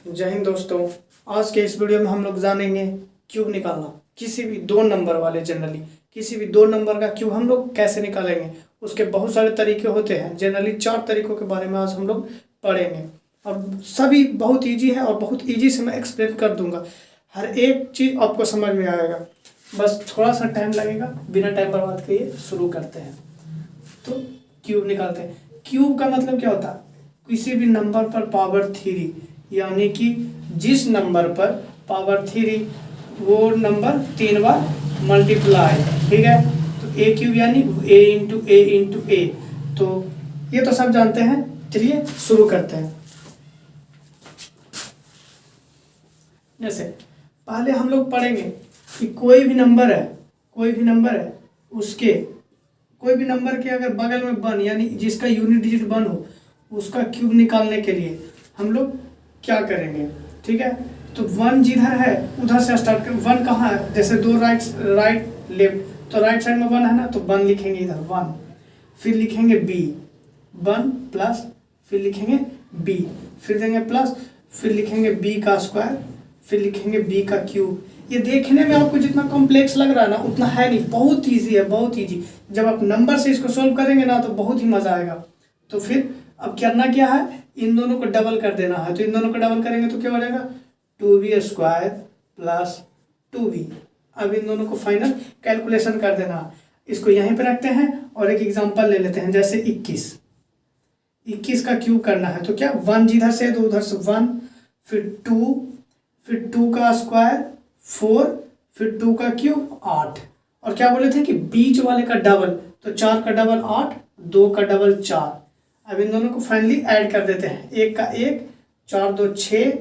जय हिंद दोस्तों। आज के इस वीडियो में हम लोग जानेंगे क्यूब निकालना। किसी भी दो नंबर वाले जनरली किसी भी दो नंबर का क्यूब हम लोग कैसे निकालेंगे, उसके बहुत सारे तरीके होते हैं। जनरली 4 तरीकों के बारे में आज हम लोग पढ़ेंगे और सभी बहुत इजी है और बहुत इजी से मैं एक्सप्लेन कर दूंगा। हर एक चीज़ आपको समझ में आएगा, बस थोड़ा सा टाइम लगेगा। बिना टाइम बर्बाद किए शुरू करते हैं। तो क्यूब निकालते हैं। क्यूब का मतलब क्या होता है? किसी भी नंबर पर पावर 3, यानी कि जिस नंबर पर पावर 3 वो नंबर 3 बार मल्टीप्लाई, ठीक है। तो ए क्यूब यानी ए इंटू ए इंटू ए। तो ये तो सब जानते हैं। चलिए शुरू करते हैं। जैसे पहले हम लोग पढ़ेंगे कि कोई भी नंबर है उसके कोई भी नंबर के अगर बगल में 1 यानी जिसका यूनिट डिजिट 1 हो, उसका क्यूब निकालने के लिए हम लोग क्या करेंगे, ठीक है। तो 1 जिधर है उधर से स्टार्ट कर। 1 कहाँ है? जैसे दो राइट लेफ्ट, तो राइट साइड में 1 है ना, तो 1 लिखेंगे इधर 1, फिर लिखेंगे b 1 प्लस, फिर लिखेंगे b, फिर देंगे प्लस, फिर लिखेंगे b का स्क्वायर, फिर लिखेंगे b का क्यूब। ये देखने में आपको जितना कॉम्प्लेक्स लग रहा है ना उतना है नहीं, बहुत ईजी है, बहुत ईजी। जब आप नंबर से इसको सोल्व करेंगे ना तो बहुत ही मज़ा आएगा। तो फिर अब करना क्या है, इन दोनों को डबल कर देना है। तो इन दोनों को डबल करेंगे तो क्या हो जाएगा, 2b स्क्वायर प्लस 2b। अब इन दोनों को फाइनल कैलकुलेशन कर देना है। इसको यहीं पे रखते हैं और एक एग्जांपल ले लेते हैं। जैसे 21 का क्यूब करना है तो क्या, 1 जिधर से तो उधर से 1, फिर 2, फिर 2 का स्क्वायर 4, फिर 2 का क्यूब 8। और क्या बोले थे कि बीच वाले का डबल, तो 4 का डबल 8, 2 का डबल 4। अब इन दोनों को फाइनली ऐड कर देते हैं। 1 का 1, 4 2 6,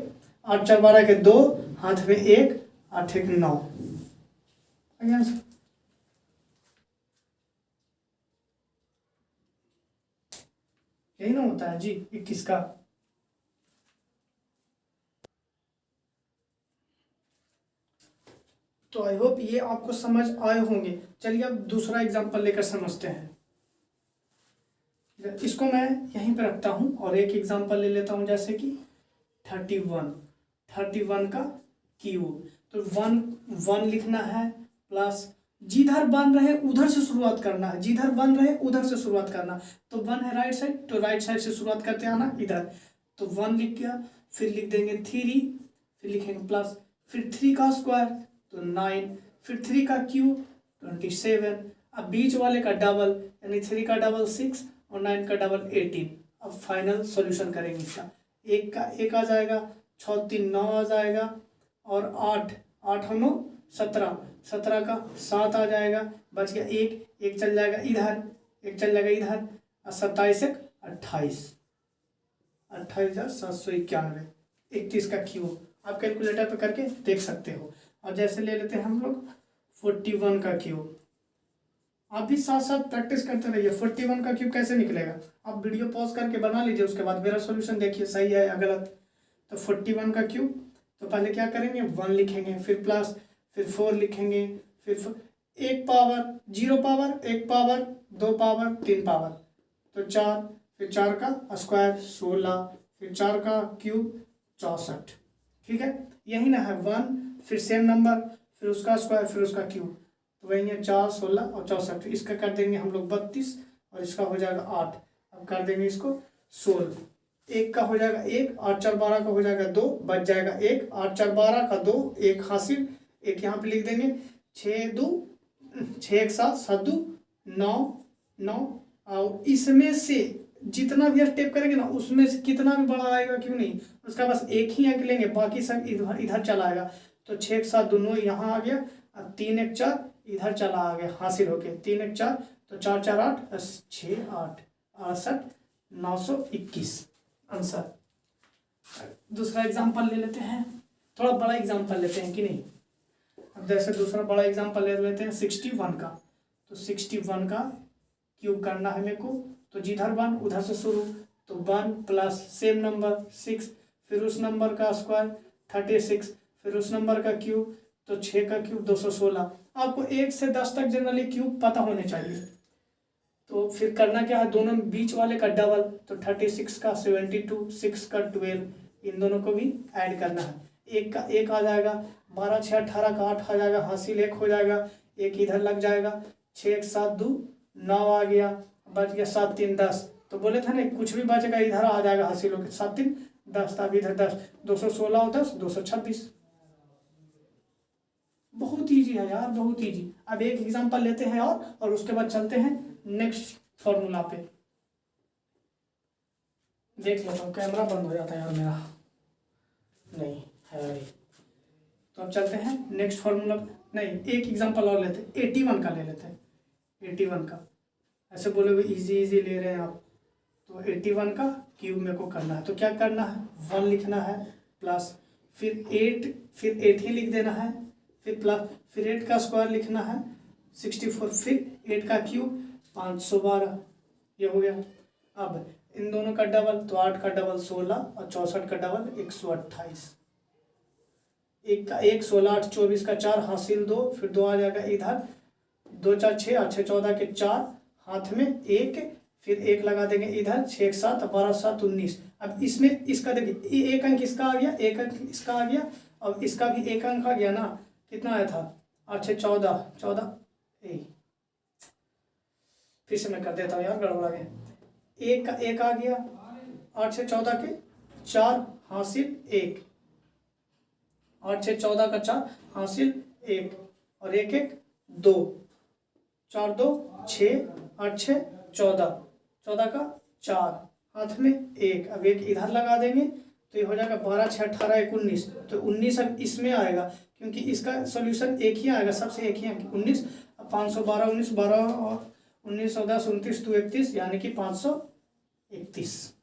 8 4 12 के 2, हाथ में 1, 8 1 9। यही ना होता है जी 21 का। तो आई होप ये आपको समझ आए होंगे। चलिए अब दूसरा एग्जांपल लेकर समझते हैं। इसको मैं यहीं पे रखता हूँ और एक एग्जांपल ले लेता हूँ। जैसे कि 31 का क्यूब। तो 1 लिखना है प्लस, जिधर 1 रहे उधर से शुरुआत करना है, जिधर 1 रहे उधर से शुरुआत करना। तो 1 है राइट साइड, तो राइट साइड से शुरुआत करते आना इधर। तो 1 लिख गया, फिर लिख देंगे 3, फिर लिखेंगे प्लस, फिर 3 का स्क्वायर तो 9, फिर 3 का क्यूब 27। अब बीच वाले का डबल यानी 3 का डबल 6 और 9 का डबल 18। अब फाइनल सॉल्यूशन करेंगे इसका। 1 का 1 आ जाएगा, 6 3 9 आ जाएगा, और 8 8 9 17, 17 का 7 आ जाएगा, बच गया 1 चल जाएगा इधर, 1 चल जाएगा इधर, और 27 1 28, 28,791। 31 का क्यूब आप कैलकुलेटर पे करके देख सकते हो। और जैसे ले लेते हैं हम लोग 41 का क्यूब। आप भी साथ साथ प्रैक्टिस करते रहिए। 41 का क्यूब कैसे निकलेगा, आप वीडियो पॉज करके बना लीजिए, उसके बाद मेरा सॉल्यूशन देखिए सही है या गलत। तो 41 का क्यूब, तो पहले क्या करेंगे, 1 लिखेंगे, फिर प्लस, फिर 4 लिखेंगे, फिर 1 power 0 power 1 power 2 power 3 power, तो 4, फिर 4 का स्क्वायर 16, फिर 4 का क्यूब 64। ठीक है, यही ना है 1, फिर सेम नंबर, फिर उसका स्क्वायर, फिर उसका क्यूब, तो वही है 4 16 और 64। इसका कर देंगे हम लोग 32 और इसका हो जाएगा 8। अब कर देंगे इसको 16। 1 का हो जाएगा 1, 8 4 12 का हो जाएगा 2, बच जाएगा 1, 8 4 12 का 2, 1 हासिल, 1 यहाँ पे लिख देंगे, 6 2 6 1 7 7 2 9 9। और इसमें से जितना भी स्टेप करेंगे ना उसमें से कितना भी बड़ा आएगा क्यों नहीं, उसका बस एक ही अंक लेंगे, बाकी सब इधर इधर चला आएगा। तो 6 1 7 2 9 यहाँ आ गया, और 3 1 4 इधर चला आ गया हासिल होके, 3 1 4, तो 4 4 8 6 8 68 921 आंसर। दूसरा एग्जांपल ले लेते हैं, थोड़ा बड़ा एग्जांपल लेते हैं कि नहीं। अब जैसे दूसरा बड़ा एग्जांपल ले लेते हैं 61 का। तो 61 का क्यूब करना है मेरे को, तो जिधर 1 उधर से शुरू, तो 1 प्लस सेम नंबर 6, फिर उस नंबर का स्क्वायर 36, फिर उस नंबर का क्यूब, तो 6 का क्यूब 216। आपको 1 से 10 तक जनरली क्यूब पता होने चाहिए। तो फिर करना क्या है, दोनों बीच वाले का डबल, तो 36 का 72, 6 का 12, इन दोनों को भी ऐड करना है। एक का एक आ जाएगा, 12 6 18 का 8 आ जाएगा, हासिल 1 हो जाएगा, एक इधर लग जाएगा, 6 1 7 2 9 आ गया, बच गया 7 3 10। तो बोले थे ना कुछ भी बचेगा इधर आ जाएगा हासिल होकर, 7 3 10, तब इधर 10, 216 और 10 226। बहुत ईजी है यार, बहुत ईजी। अब एक एग्जांपल लेते हैं और उसके बाद चलते हैं नेक्स्ट फॉर्मूला पे। देख लेता हूँ, कैमरा बंद हो जाता है यार मेरा, नहीं है अभी। तो अब चलते हैं नेक्स्ट फॉर्मूला पे। नहीं, एक एग्जांपल और लेते हैं, 81 का ले लेते हैं। 81 का ऐसे बोलोगे इजी इजी ले रहे हैं आप, तो 81 का क्यूब मेरे को करना है। तो क्या करना है, 1 लिखना है, प्लस फिर 8, फिर 8 ही लिख देना है, फिर प्लस फिर 8 का स्क्वायर लिखना है 64, फिर 8 का क्यूब 512, ये हो गया। अब इन दोनों का डबल, तो 8 का डबल 16 और 64 का डबल 128। एक का 1 16 8 24 का 4 हासिल 2, फिर 2 आ जाएगा इधर, 2 4 6 8 6 14 के 4 हाथ में 1, फिर 1 लगा देंगे इधर, 6 1 7 12 7 19। अब इसमें इसका देखिए एक अंक इसका आ गया, एक अंक इसका आ गया, और इसका भी एक अंक आ गया ना, कितना आया था 8 6 14 14। फिर से मैं कर देता हूँ यार, गड़बड़ा गया। एक का एक आ गया, 8 6 14 के 4 हासिल 1, 8 6 14 का 4 हासिल 1, और 1 1 2, 4 2 6 8 6 14, 14 का 4 हाथ में 1। अब 1 इधर लगा देंगे तो ये हो जाएगा 12 6 18 19। तो 19 अब इसमें आएगा, क्योंकि इसका सॉल्यूशन एक ही आएगा, सबसे एक ही है 19। अब 512 19 12 और 19 10 29 2 31, यानी कि 531।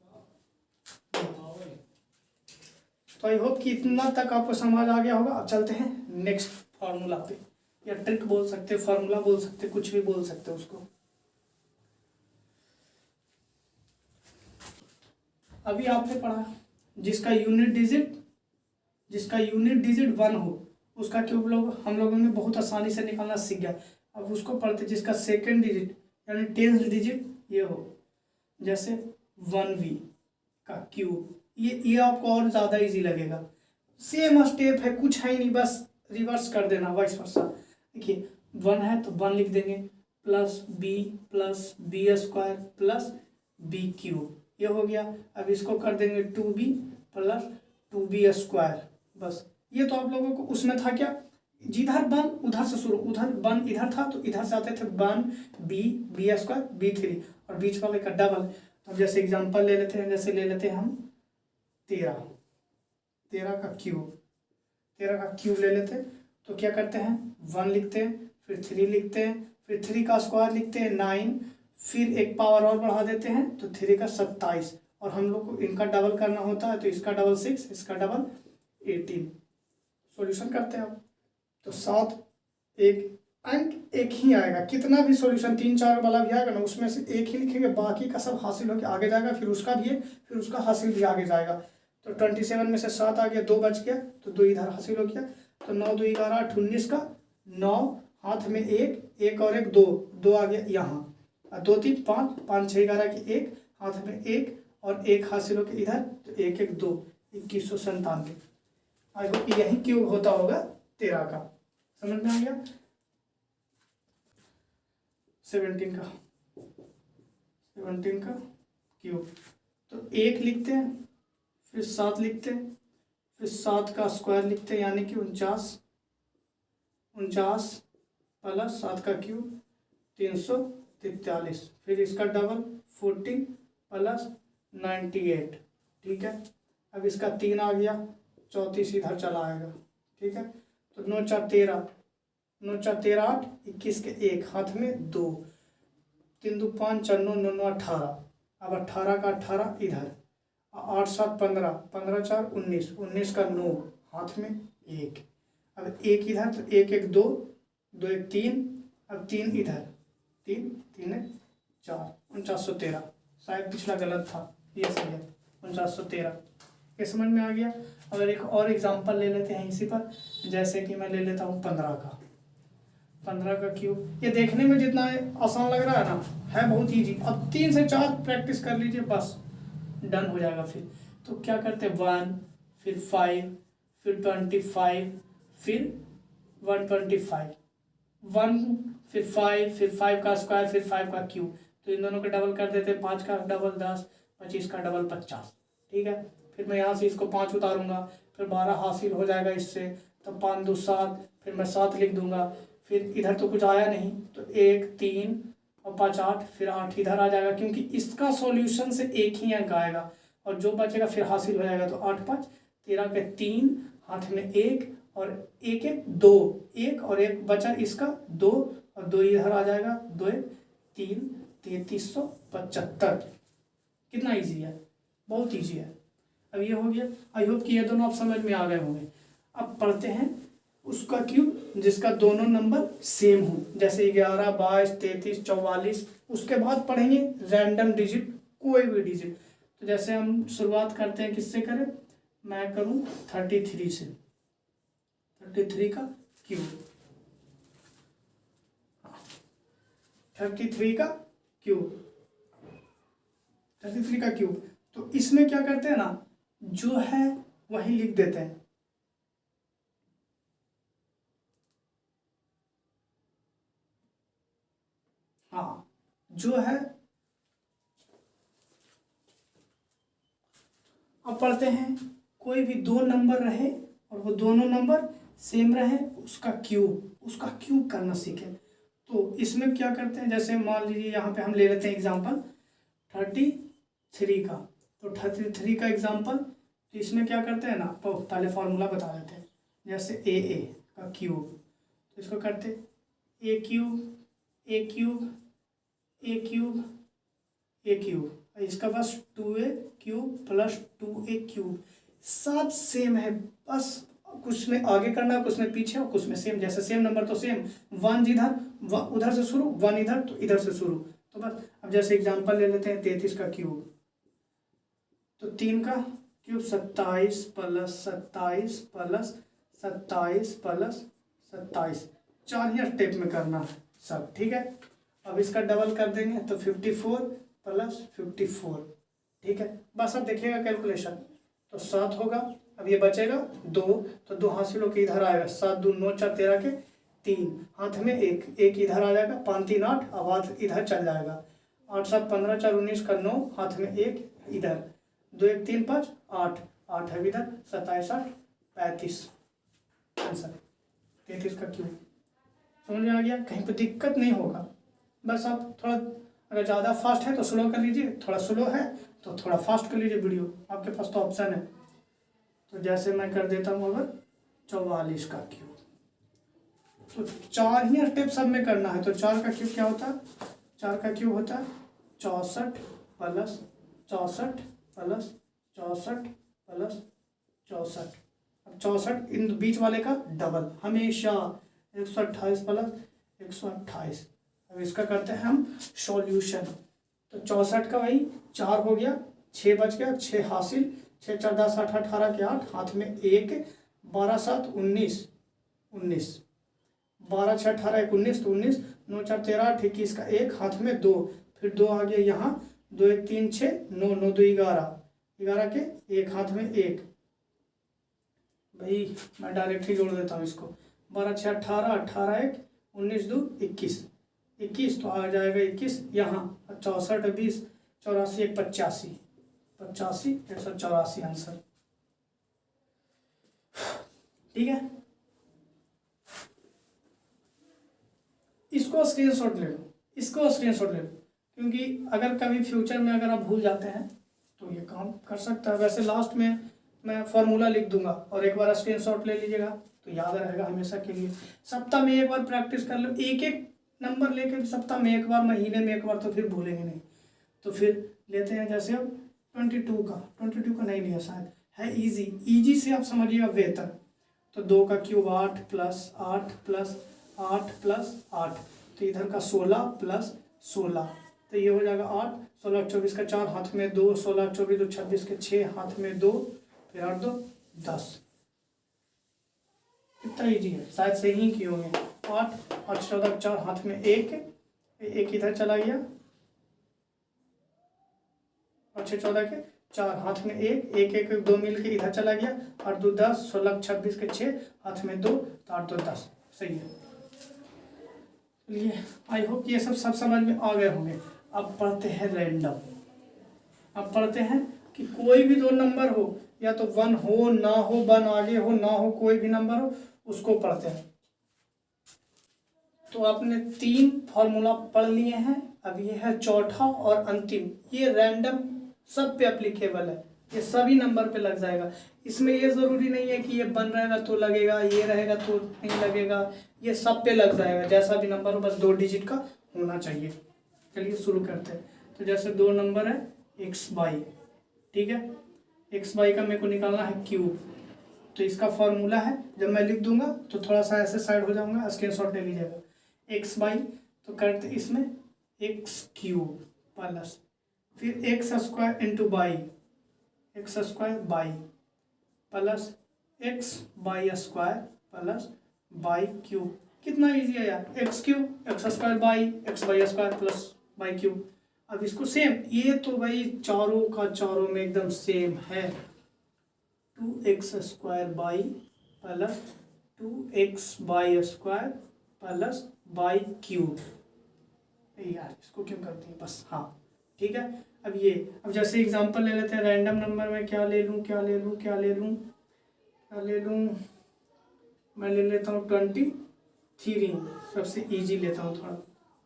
तो आई होप कि इतना तक आपको समझ आ गया होगा। अब चलते हैं नेक्स्ट फॉर्मूला पे, या ट्रिक बोल सकते, फॉर्मूला बोल सकते, कुछ भी बोल सकते उसको। अभी आपने पढ़ा जिसका यूनिट डिजिट 1 हो उसका क्यूब हम लोगों ने बहुत आसानी से निकालना सीख गया। अब उसको पढ़ते जिसका सेकेंड डिजिट यानी 10th डिजिट ये हो, जैसे 1v का क्यूब, ये आपको और ज़्यादा इजी लगेगा। सेम स्टेप है, कुछ है ही नहीं, बस रिवर्स कर देना, वाइस वर्सा। देखिए 1 है तो 1 लिख देंगे, plus b square plus b cube, ये हो गया। अब इसको कर देंगे 2b प्लस 2b स्क्वायर, बस। ये तो आप लोगों को उसमें था क्या, जिधर 1 उधर से शुरू, उधर 1 इधर था तो इधर से आते थे 1 बी स्क्वायर b3, और बीच वाले का डबल। अब जैसे एग्जांपल ले लेते हैं, जैसे ले लेते हैं हम 13 का क्यूब ले लेते हैं। तो क्या करते हैं, 1 लिखते हैं, फिर 3 लिखते हैं, फिर 3 का स्क्वायर लिखते हैं 9, फिर एक पावर और बढ़ा देते हैं तो 3 का 27, और हम लोग को इनका डबल करना होता है तो इसका डबल 6, इसका डबल 18। सॉल्यूशन करते हैं अब, तो 7 एक अंक एक ही आएगा, कितना भी सॉल्यूशन 3 4 वाला भी आएगा ना उसमें से एक ही लिखेंगे, बाकी का सब हासिल होकर आगे जाएगा, फिर उसका भी है, फिर उसका हासिल भी आगे जाएगा। तो 27 में से 7 आ गया, 2 बच गया, तो 2 इधर हासिल हो गया। तो 9 2 11 8 19 का 9 हाथ में 1 और 1 2 आ गया यहाँ, 2 3 5 5 6 11 की 1 हाथ में 1 और 1 हासिल होकर इधर, तो 1 1 2 2197। आई होप यही क्यूब होता होगा 13 का, समझ में आ गया। 17 का क्यूब, तो 1 लिखते हैं, फिर 7 लिखते हैं, फिर 7 का स्क्वायर लिखते हैं यानी कि 49 प्लस 7 का क्यूब 343, फिर इसका डबल 14 प्लस 98, ठीक है। अब इसका 3 आ गया, 34 इधर चला आएगा, ठीक है। तो 9 4 13 9 4 13 8 21 के 1 हाथ में 2, 3 2 5 4 9 9 9 18। अब 18 का 18 इधर, 8 7 15 15 4 19 19 का 9 हाथ में 1। अब 1 इधर तो 1 1 2 2 1 3, अब 3 इधर 3 3 1 4, 4913। शायद पिछला गलत था, ये सही है 4913। ये समझ में आ गया। अगर एक और एग्जांपल ले लेते हैं इसी पर, जैसे कि मैं ले लेता हूँ 15 का क्यूब। ये देखने में जितना आसान लग रहा है ना, है बहुत ईजी। अब 3 से 4 प्रैक्टिस कर लीजिए, बस डन हो जाएगा। फिर तो क्या करते हैं 1 फिर 5 फिर 25 फिर 125 1 फिर 5 फिर 5 का स्क्वायर फिर 5 का क्यूब, तो इन दोनों का डबल कर देते हैं, 5 का डबल 10, 25 का डबल 50। ठीक है, फिर मैं यहाँ से इसको 5 उतारूंगा, फिर 12 हासिल हो जाएगा इससे, तब 5 2 7, फिर मैं 7 लिख दूंगा, फिर इधर तो कुछ आया नहीं तो 1 3 और 5 8, फिर 8 इधर आ जाएगा क्योंकि इसका सॉल्यूशन से एक ही अंक आएगा और जो बचेगा फिर हासिल हो जाएगा। तो 8 5 13 के 3, हाथ में 1 और 1 1 2, 1 और 1 बचा इसका 2 और 2 इधर आ जाएगा, 2 1 3 3375। कितना इजी है, बहुत इजी है। अब ये हो गया, आई होप कि ये दोनों आप समझ में आ गए होंगे। अब पढ़ते हैं उसका क्यूब जिसका दोनों नंबर सेम हो, जैसे 11 22 33 44। उसके बाद पढ़ेंगे रैंडम डिजिट, कोई भी डिजिट। तो जैसे हम शुरुआत करते हैं, किससे करें, मैं करूं 33 से, 33 का क्यूब, 33 का क्यूब, 33 का क्यूब। तो इसमें क्या करते हैं ना, जो है वही लिख देते हैं। हाँ, जो है, अब पढ़ते हैं कोई भी दो नंबर रहे और वो दोनों नंबर सेम रहे, उसका क्यूब करना सीखें। तो इसमें क्या करते हैं, जैसे मान लीजिए यहाँ पे हम ले लेते हैं एग्जांपल 33 का, तो 33 का एग्जांपल, तो इसमें क्या करते हैं ना, तो पहले फॉर्मूला बता देते हैं। जैसे ए का क्यूब, तो इसको करते ए क्यूब ए क्यूब ए क्यूब ए क्यूब, इसका बस 2a cube plus 2a cube, सब सेम है, बस कुछ में आगे करना, कुछ में पीछे और कुछ में सेम। जैसे सेम नंबर तो सेम, 1 जिधर उधर से शुरू, 1 इधर तो इधर से शुरू, तो बस। अब जैसे एग्जांपल ले लेते हैं 33 का क्यूब, तो 3 का क्यूब 27 प्लस 27 प्लस 27 प्लस 27, 4 ही स्टेप में करना है सब, ठीक है। अब इसका डबल कर देंगे तो 54 प्लस 54, ठीक है। बस अब देखिएगा कैलकुलेशन, तो 7 होगा, अब ये बचेगा 2, तो 2 हासिल होकर इधर आएगा, 7 2 9 4 13 के 3, हाथ में 1 1 इधर आ जाएगा, 5 3 8, अब हाथ इधर चल जाएगा, 8 7 15 4 19 का 9, हाथ में 1 इधर, 2 1 3 5 8 8 है इधर, 27 8 35 आंसर 33 का क्यूब। समझ में आ गया, कहीं पर दिक्कत नहीं होगा। बस आप थोड़ा, अगर ज़्यादा फास्ट है तो स्लो कर लीजिए, थोड़ा स्लो है तो थोड़ा फास्ट कर लीजिए वीडियो, आपके पास तो ऑप्शन है। तो जैसे मैं कर देता हूँ अगर 44 का क्यूब, तो 4 ही स्टेप सब में करना है। तो 4 का क्यूब क्या होता है, 4 का क्यूब होता है 64 प्लस 64 प्लस 64 प्लस 64। अब 64 इन बीच वाले का डबल हमेशा, 128 प्लस 128। अब इसका करते हैं हम सॉल्यूशन, तो 64 का वही 4 हो गया, 6 बच गया, 6 हासिल, 6 4 10 8 18 के 8, हाथ में 1, 12 7 19 19, 12 6 18 19 तो 19, 9 4 13 21 का 1, हाथ में 2, फिर 2 आ गया यहाँ, 2 1 3 6 9 9 2 11 11 के 1, हाथ में 1, भाई मैं डायरेक्ट ही जोड़ देता हूँ इसको, 12 6 18 18 1 19 2 21 21, तो आ जाएगा 21 यहाँ, 64 20 84 1 85 85 184 आंसर, ठीक है। इसको स्क्रीनशॉट ले लो, इसको स्क्रीनशॉट ले लो, क्योंकि अगर कभी फ्यूचर में अगर आप भूल जाते हैं तो ये काम कर सकता है। वैसे लास्ट में मैं फॉर्मूला लिख दूंगा और एक बार स्क्रीनशॉट ले लीजिएगा तो याद रहेगा हमेशा के लिए। सप्ताह में एक बार प्रैक्टिस कर लो, एक एक नंबर लेके सप्ताह में एक बार, महीने में एक बार, तो फिर भूलेंगे नहीं। तो फिर लेते हैं जैसे अब 22 का नहीं लिया शायद, है इजी से आप समझिएगा बेहतर। तो 2 का क्यूब 8 प्लस 8 प्लस 8 प्लस 8, तो इधर का 16 प्लस 16, तो ये हो जाएगा 8 16 24 का 4, हाथ में 2, 16 24 तो 26 के 6, हाथ में 2, फिर 8 2 10। कितना इजी है, शायद से ही किए होंगे। 8 8 14 4, हाथ में 1 1 इधर चला गया, 8 6 14 के 4, हाथ में एक, एक एक 2 मिल के इधर चला गया, 8 2 10, 16 26 के 6, हाथ में 2, तो 8 2 10, सही है। चलिए आई होप ये सब समझ में आ गए होंगे। अब पढ़ते हैं रैंडम। अब पढ़ते हैं कि कोई भी दो नंबर हो, या तो 1 हो ना हो, 1 आगे हो ना हो, कोई भी नंबर हो उसको पढ़ते हैं। तो आपने 3 फॉर्मूला पढ़ लिए हैं, अब ये है चौथा और अंतिम। ये रैंडम सब पे एप्लीकेबल है, ये सभी नंबर पे लग जाएगा। इसमें ये ज़रूरी नहीं है कि ये 1 रहेगा तो लगेगा, ये रहेगा तो नहीं लगेगा, ये सब पे लग जाएगा। जैसा भी नंबर हो बस 2 डिजिट का होना चाहिए। चलिए शुरू करते हैं। तो जैसे 2 नंबर है एक्स बाई, ठीक है, एक्स बाई का मेरे को निकालना है क्यूब। तो इसका फॉर्मूला है, जब मैं लिख दूंगा तो थोड़ा सा ऐसे साइड हो जाऊंगा, स्क्रीनशॉट ले लीजिएगा। एक्स बाई तो करते इसमें एक्स क्यूब प्लस फिर x square into by, x square by plus x by square plus by cube. कितना इजी है यार, x cube x square by x by square plus by cube. अब इसको same, ये तो भाई चारों का चारों में एकदम सेम है। 2x square by plus 2x by square plus by cube. यार इसको क्यों करती है बस, हाँ ठीक है। अब ये, अब जैसे एग्जांपल ले लेते हैं, रैंडम नंबर में क्या ले लूँ, क्या ले लूँ, क्या ले लूँ, क्या ले लूँ, मैं ले लेता हूँ 23, सबसे इजी लेता हूँ थोड़ा,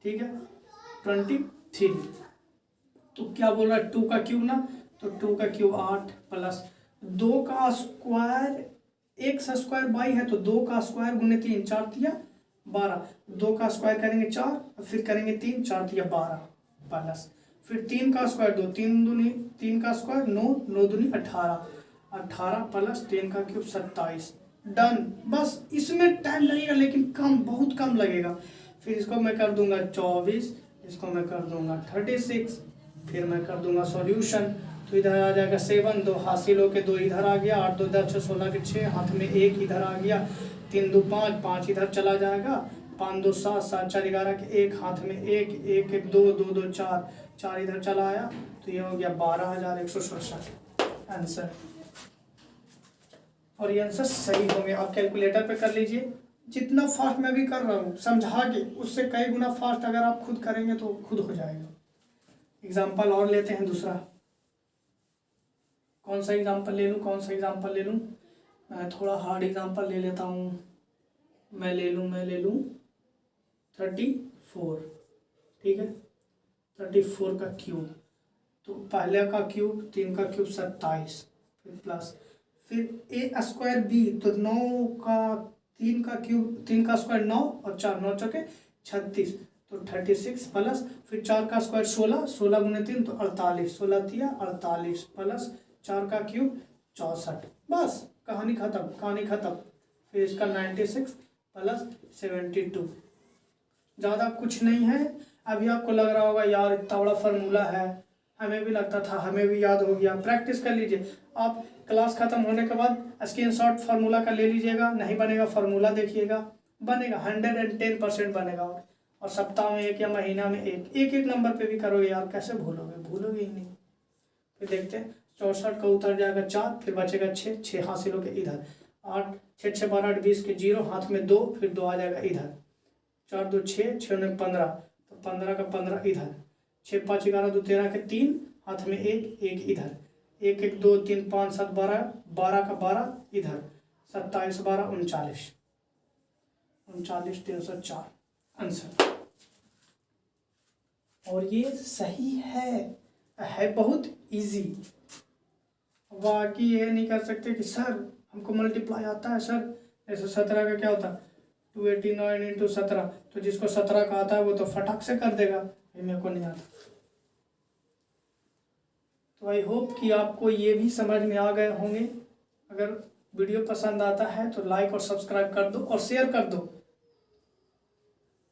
ठीक है 23। तो क्या बोल रहा है 2 का क्यूब ना, तो 2 का क्यूब 8 प्लस 2 का स्क्वायर, एक्स स्क्वायर बाई है तो 2 का स्क्वायर गुने 3, 4 तिया 12, 2 का स्क्वायर करेंगे 4, फिर करेंगे 3, 4 तिया 12 प्लस फिर 3 का स्क्वायर 2, 3 दूनी 3 का स्क्वायर 9, 9 दूनी 18, 18 प्लस 3 का क्यूब 27। डन। बस इसमें टाइम लगेगा लेकिन कम, बहुत कम लगेगा। फिर इसको मैं कर दूंगा 24, इसको मैं कर दूंगा 36, फिर मैं कर दूंगा सॉल्यूशन। तो इधर आ जाएगा 7, 2 हासिल होके 2 इधर आ गया, 8 2 10 6 16 के 6, हाथ में 1 इधर आ गया, 3 2 5, 5 इधर चला जाएगा, 5 2 7, 7 4 11 के 1, हाथ में 1 1 1 2 2 2 4, 4 इधर चला आया, तो ये हो गया 12,167 आंसर। और ये आंसर सही होंगे। आप कैलकुलेटर पे कर लीजिए, जितना फास्ट मैं भी कर रहा हूँ समझा के, उससे कई गुना फास्ट अगर आप खुद करेंगे तो खुद हो जाएगा। एग्जाम्पल और लेते हैं दूसरा। कौन सा एग्जाम्पल ले लूँ, कौन सा एग्जाम्पल ले लूँ, मैं थोड़ा हार्ड एग्जाम्पल ले लेता हूँ। मैं ले लूँ 34, ठीक है 34 का क्यूब। तो पहले का क्यूब 3 का क्यूब 27, फिर प्लस फिर ए स्क्वायर बी, तो 9 का 3 का क्यूब, 3 का स्क्वायर 9 और 4 9 चौके 36, तो 36 प्लस फिर 4 का स्क्वायर 16, 16 गुने 3 तो 48, 16 तिया 48 प्लस 4 का क्यूब 64। बस कहानी खत्म, कहानी खत्म। फिर इसका 96 प्लस 72। ज़्यादा कुछ नहीं है। अभी आपको लग रहा होगा यार इतना बड़ा फार्मूला है, हमें भी लगता था, हमें भी याद हो गया। प्रैक्टिस कर लीजिए। आप क्लास खत्म होने के बाद स्क्रीनशॉट फार्मूला का ले लीजिएगा, नहीं बनेगा फार्मूला देखिएगा, बनेगा 110% बनेगा। और सप्ताह में 1 या महीना में एक नंबर पे भी करोगे यार, कैसे भूलोगे, भूलोगे ही नहीं। फिर देखते हैं 64 का उतर जाएगा 4, फिर बचेगा 6, 6 हासिल होकर इधर 8, 6 6 12 8 20 के 0, हाथ में 2, फिर 2 आ जाएगा इधर, 4 2 6, 6 9 15, तो 15 का 15 इधर, 6 5 11 2 13 के 3, हाथ में 1 1 इधर, 1 1 2 3 5 7 12, 12 का 12 इधर, 27 12 39, 39 304 आंसर। और ये सही है बहुत इजी। बाकी ये नहीं कर सकते कि सर हमको मल्टीप्लाई आता है सर, जैसे 17 का क्या होता है 289 इंटू 17, तो जिसको 17 का आता है वो तो फटाक से कर देगा, ये मेरे को नहीं आता। तो आई होप कि आपको ये भी समझ में आ गए होंगे। अगर वीडियो पसंद आता है तो लाइक और सब्सक्राइब कर दो और शेयर कर दो,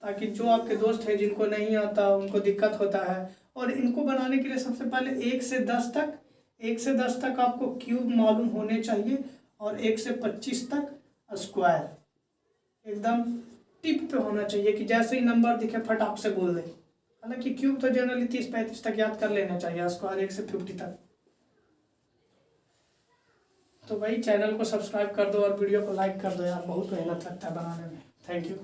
ताकि जो आपके दोस्त हैं जिनको नहीं आता, उनको दिक्कत होता है। और इनको बनाने के लिए सबसे पहले 1 से 10 तक आपको क्यूब मालूम होने चाहिए, और 1 से 25 तक स्क्वायर एकदम टिप पे होना चाहिए कि जैसे ही नंबर दिखे फटाक से बोल दें। हालांकि क्यूब तो जनरली 30 35 तक याद कर लेना चाहिए, स्क्वायर 1 से 50 तक। तो भाई चैनल को सब्सक्राइब कर दो और वीडियो को लाइक कर दो यार, बहुत मेहनत लगता है बनाने में। Thank you.